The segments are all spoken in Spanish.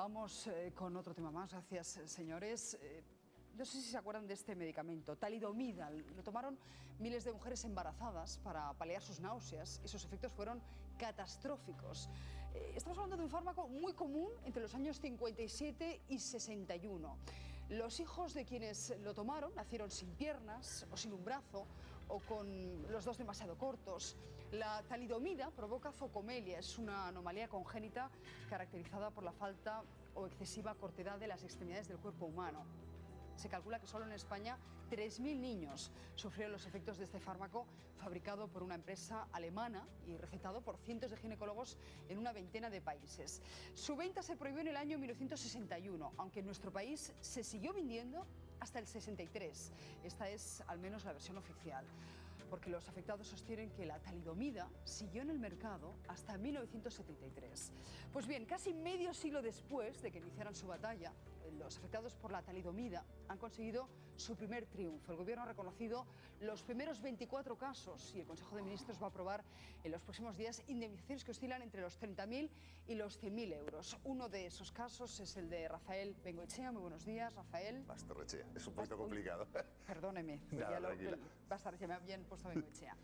Vamos con otro tema más, gracias señores. No sé si se acuerdan de este medicamento, talidomida. Lo tomaron miles de mujeres embarazadas para paliar sus náuseas y sus efectos fueron catastróficos. Estamos hablando de un fármaco muy común entre los años 57 y 61. Los hijos de quienes lo tomaron nacieron sin piernas o sin un brazo o con los dos demasiado cortos. La talidomida provoca focomelia, es una anomalía congénita caracterizada por la falta o excesiva cortedad de las extremidades del cuerpo humano. Se calcula que solo en España 3.000 niños sufrieron los efectos de este fármaco fabricado por una empresa alemana y recetado por cientos de ginecólogos en una veintena de países. Su venta se prohibió en el año 1961, aunque en nuestro país se siguió vendiendo hasta el 63. Esta es al menos la versión oficial, porque los afectados sostienen que la talidomida siguió en el mercado hasta 1973. Pues bien, casi medio siglo después de que iniciaran su batalla, los afectados por la talidomida han conseguido su primer triunfo. El Gobierno ha reconocido los primeros 24 casos y el Consejo de Ministros va a aprobar en los próximos días indemnizaciones que oscilan entre los 30.000 y los 100.000 euros. Uno de esos casos es el de Rafael Bengoechea. Muy buenos días, Rafael. Basterrechea, es un poquito complicado. Perdóneme, Basterrechea, me ha bien puesto Bengoechea.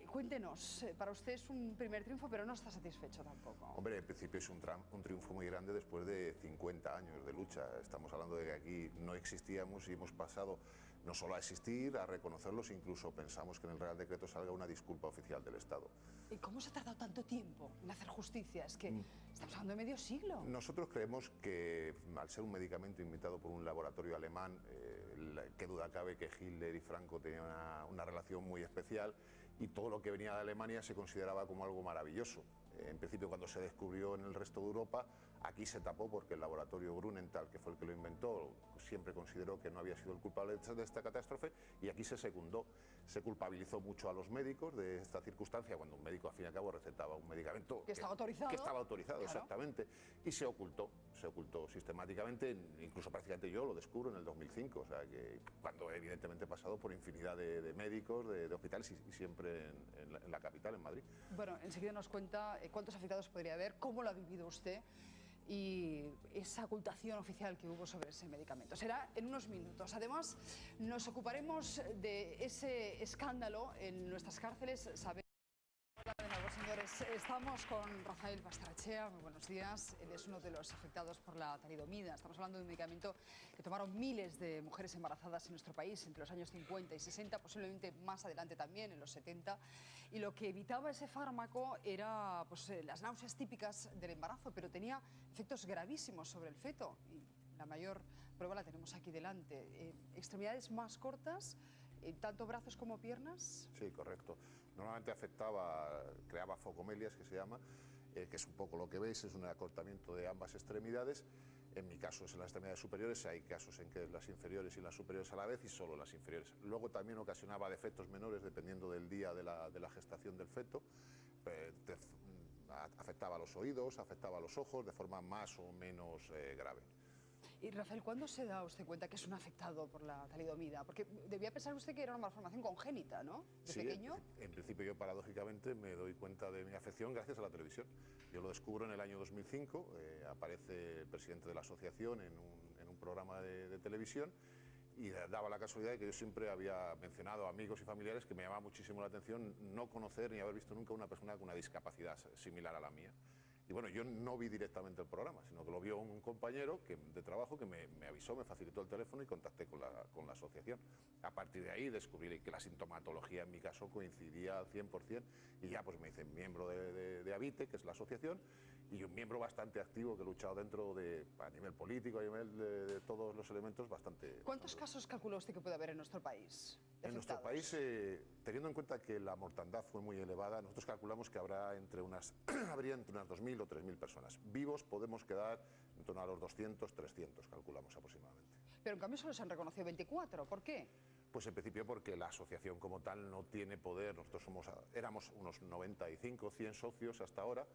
Cuéntenos, para usted es un primer triunfo, pero no está satisfecho tampoco. Hombre, en principio es un triunfo muy grande después de 50 años de lucha. Estamos hablando de que aquí no existíamos y hemos pasado no solo a existir, a reconocerlos, incluso pensamos que en el Real Decreto salga una disculpa oficial del Estado. ¿Y cómo se ha tardado tanto tiempo en hacer justicia? Es que estamos hablando de medio siglo. Nosotros creemos que al ser un medicamento inventado por un laboratorio alemán, qué duda cabe que Hitler y Franco tenían una relación muy especial y todo lo que venía de Alemania se consideraba como algo maravilloso. En principio, cuando se descubrió en el resto de Europa, aquí se tapó porque el laboratorio Grunenthal, que fue el que lo inventó, siempre consideró que no había sido el culpable de esta catástrofe y aquí se secundó. Se culpabilizó mucho a los médicos de esta circunstancia cuando un médico, al fin y al cabo, recetaba un medicamento que estaba autorizado. Que estaba autorizado, claro. Exactamente. Y se ocultó sistemáticamente. Incluso prácticamente yo lo descubro en el 2005, o sea, que cuando evidentemente he pasado por infinidad de médicos, de hospitales y siempre en la capital, en Madrid. Bueno, enseguida nos cuenta cuántos afectados podría haber, cómo lo ha vivido usted y esa ocultación oficial que hubo sobre ese medicamento. Será en unos minutos. Además, nos ocuparemos de ese escándalo en nuestras cárceles. Hola de nuevo, señores. Estamos con Rafael Basterrechea. Muy buenos días. Él es uno de los afectados por la talidomida. Estamos hablando de un medicamento que tomaron miles de mujeres embarazadas en nuestro país entre los años 50 y 60, posiblemente más adelante también, en los 70. Y lo que evitaba ese fármaco era las náuseas típicas del embarazo, pero tenía efectos gravísimos sobre el feto. Y la mayor prueba la tenemos aquí delante. Extremidades más cortas, tanto brazos como piernas. Sí, correcto. Normalmente creaba focomelias, que se llama, que es un poco lo que veis, es un acortamiento de ambas extremidades. En mi caso es en las extremidades superiores, hay casos en que las inferiores y las superiores a la vez y solo las inferiores. Luego también ocasionaba defectos menores dependiendo del día de la gestación del feto. Afectaba a los oídos, afectaba a los ojos de forma más o menos grave. Y Rafael, ¿cuándo se da usted cuenta que es un afectado por la talidomida? Porque debía pensar usted que era una malformación congénita, ¿no? De pequeño. En principio yo paradójicamente me doy cuenta de mi afección gracias a la televisión. Yo lo descubro en el año 2005, aparece el presidente de la asociación en un programa de televisión y daba la casualidad de que yo siempre había mencionado a amigos y familiares que me llamaba muchísimo la atención no conocer ni haber visto nunca una persona con una discapacidad similar a la mía. Y bueno, yo no vi directamente el programa, sino que lo vio un compañero de trabajo que me avisó, me facilitó el teléfono y contacté con la asociación. A partir de ahí descubrí que la sintomatología en mi caso coincidía al 100% y ya pues me hice miembro de ABITE, que es la asociación, y un miembro bastante activo que he luchado dentro a nivel político, a nivel de todos los elementos bastante... ¿Cuántos casos calcula usted que puede haber en nuestro país? En nuestro país, teniendo en cuenta que la mortandad fue muy elevada, nosotros calculamos que habría entre unas 2.000 o 3.000 personas. Vivos podemos quedar en torno a los 200, 300, calculamos aproximadamente. Pero en cambio solo se han reconocido 24, ¿por qué? Pues en principio porque la asociación como tal no tiene poder, nosotros éramos unos 95, 100 socios hasta ahora,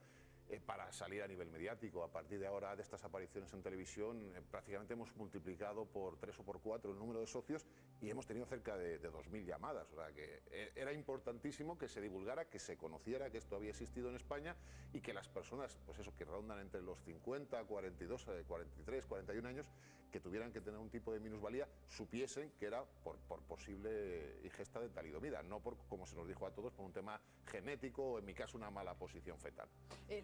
para salir a nivel mediático. A partir de ahora, de estas apariciones en televisión, prácticamente hemos multiplicado por 3 o por 4 el número de socios y hemos tenido cerca de 2.000 llamadas. O sea que era importantísimo que se divulgara, que se conociera que esto había existido en España y que las personas, pues eso, que rondan entre los 50, 42, 43, 41 años, que tuvieran que tener un tipo de minusvalía, supiesen que era por posible ingesta de talidomida, no por, como se nos dijo a todos, por un tema genético o en mi caso una mala posición fetal.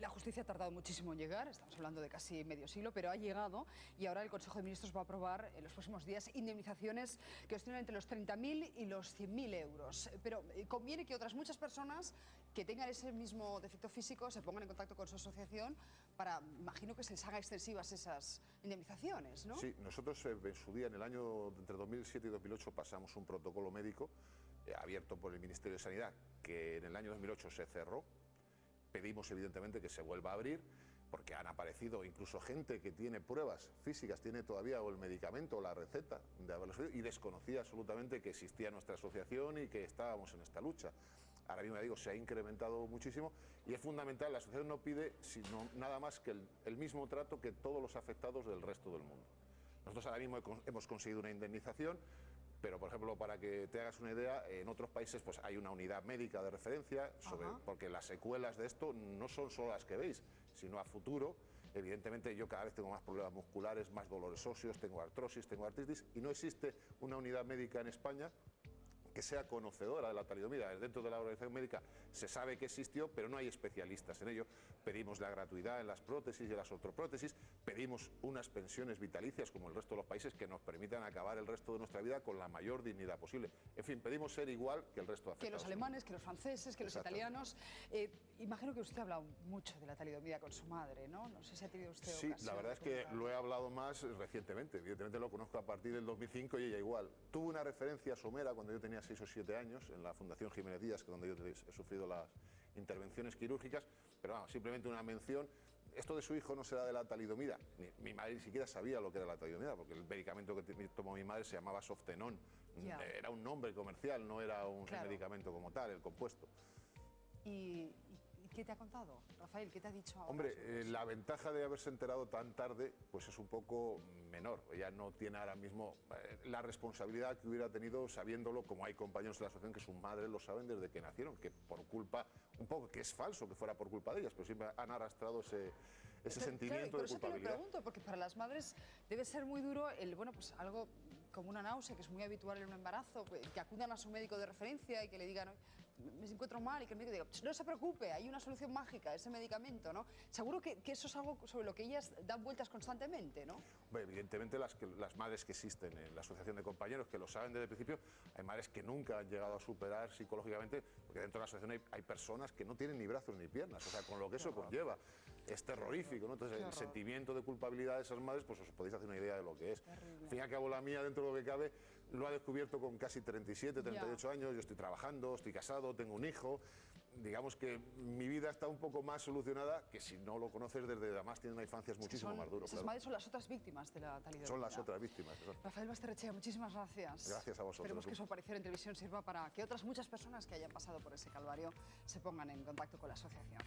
La justicia ha tardado muchísimo en llegar, estamos hablando de casi medio siglo, pero ha llegado y ahora el Consejo de Ministros va a aprobar en los próximos días indemnizaciones que oscilan entre los 30.000 y los 100.000 euros. Pero conviene que otras muchas personas que tengan ese mismo defecto físico se pongan en contacto con su asociación para, imagino que se les haga extensivas esas indemnizaciones, ¿no? Sí, nosotros en su día, en el año entre 2007 y 2008, pasamos un protocolo médico abierto por el Ministerio de Sanidad, que en el año 2008 se cerró. Pedimos evidentemente que se vuelva a abrir, porque han aparecido incluso gente que tiene pruebas físicas, tiene todavía o el medicamento o la receta de haberlo hecho y desconocía absolutamente que existía nuestra asociación y que estábamos en esta lucha. Ahora mismo, digo, se ha incrementado muchísimo y es fundamental, la asociación no pide sino nada más que el mismo trato que todos los afectados del resto del mundo. Nosotros ahora mismo hemos conseguido una indemnización, pero por ejemplo, para que te hagas una idea, en otros países pues hay una unidad médica de referencia, porque las secuelas de esto no son solo las que veis, sino a futuro. Evidentemente yo cada vez tengo más problemas musculares, más dolores óseos, tengo artrosis, tengo artritis y no existe una unidad médica en España que sea conocedora de la talidomida. Dentro de la organización médica se sabe que existió, pero no hay especialistas en ello. Pedimos la gratuidad en las prótesis y en las ortoprótesis, pedimos unas pensiones vitalicias como el resto de los países que nos permitan acabar el resto de nuestra vida con la mayor dignidad posible. En fin, pedimos ser igual que el resto de afectados. Que los alemanes, que los franceses, que los italianos. Imagino que usted ha hablado mucho de la talidomida con su madre, ¿no? No sé si ha tenido usted ocasión. Sí, la verdad es que lo he hablado más recientemente. Evidentemente lo conozco a partir del 2005 y ella igual. Tuve una referencia somera cuando yo tenía 6 o 7 años en la Fundación Jiménez Díaz, que es donde yo he sufrido las intervenciones quirúrgicas, pero vamos, simplemente una mención. Esto de su hijo no será de la talidomida. Mi madre ni siquiera sabía lo que era la talidomida, porque el medicamento que tomó mi madre se llamaba Softenón. Era un nombre comercial, no era un medicamento como tal, el compuesto. ¿Y qué te ha contado, Rafael? ¿Qué te ha dicho ahora? Hombre, la ventaja de haberse enterado tan tarde pues es un poco menor. Ella no tiene ahora mismo la responsabilidad que hubiera tenido sabiéndolo, como hay compañeros de la asociación que sus madres lo saben desde que nacieron, que por culpa, un poco, que es falso que fuera por culpa de ellas, pero siempre han arrastrado ese sentimiento de culpabilidad. Por eso te lo pregunto, porque para las madres debe ser muy duro pues algo como una náusea, que es muy habitual en un embarazo, que acudan a su médico de referencia y que le digan: me encuentro mal, y que el médico diga: no se preocupe, hay una solución mágica, ese medicamento, ¿no? Seguro que eso es algo sobre lo que ellas dan vueltas constantemente, ¿no? Bueno, evidentemente las madres que existen en la asociación de compañeros, que lo saben desde el principio, hay madres que nunca han llegado a superar psicológicamente, porque dentro de la asociación hay personas que no tienen ni brazos ni piernas, o sea, con lo que eso conlleva. Es terrorífico, ¿no? Entonces el sentimiento de culpabilidad de esas madres, pues os podéis hacer una idea de lo que es. Al fin y al cabo, la mía, dentro de lo que cabe, lo ha descubierto con casi 37, 38 años. Yo estoy trabajando, estoy casado, tengo un hijo. Digamos que mi vida está un poco más solucionada que si no lo conoces desde, además tiene una infancia muchísimo más dura. Esas madres son las otras víctimas de la talidomida. Son las otras víctimas. Rafael Basterrechea, muchísimas gracias. Gracias a vosotros. Esperemos que su aparición en televisión sirva para que otras muchas personas que hayan pasado por ese calvario se pongan en contacto con la asociación.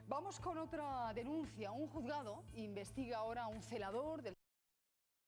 Vamos con otra denuncia. Un juzgado investiga ahora a un celador del